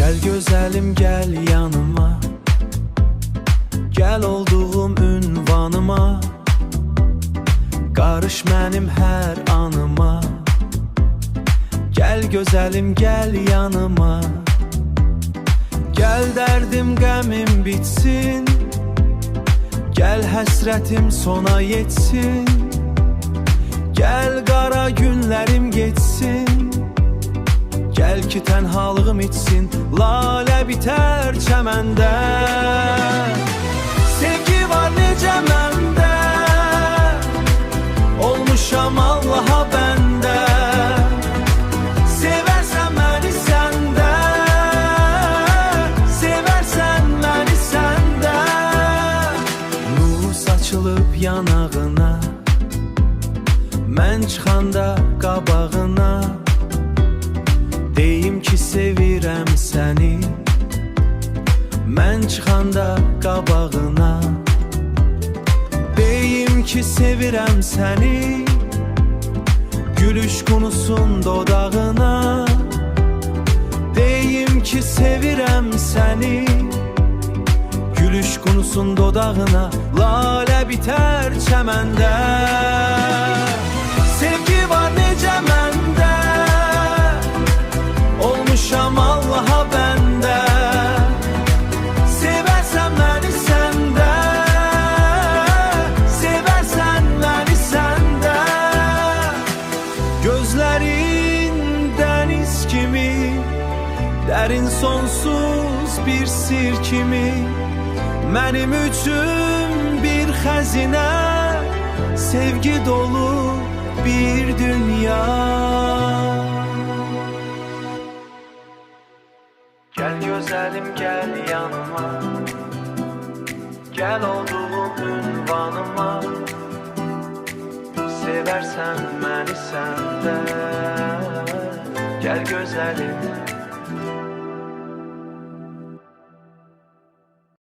Gel güzelim gel yanıma, gel olduğum ünvanıma, karış mənim hər anıma. Gel güzelim gel yanıma, gel derdim qəmim bitsin, gel həsrətim sona yetsin, gel qara günlərim geçsin, gel ki tənhalığım içsin, lalə bitər çəməndə. Sevgi var necə məndə, olmuşam Allaha bəndə. Seversən məni səndə, seversən məni səndə. Nur saçılıb yanağına, mən çıxanda qabağına, deyim ki sevirəm səni, mən çıxanda qabağına. Deyim ki sevirəm səni, gülüş konusun dodağına. Deyim ki sevirəm səni, gülüş konusun dodağına. Lalə bitər çəməndə. Sevgi var necə məndə, olmuşam Allaha bəndə. Seversən məni səndə, seversən məni səndə. Gözlərin dəniz kimi, dərin sonsuz bir sir kimi, mənim üçün bir xəzinə, sevgi dolu bir dünya. Gel güzelim gel yanıma, gel olduğum ünvanıma. Seversen beni sende, gel güzelim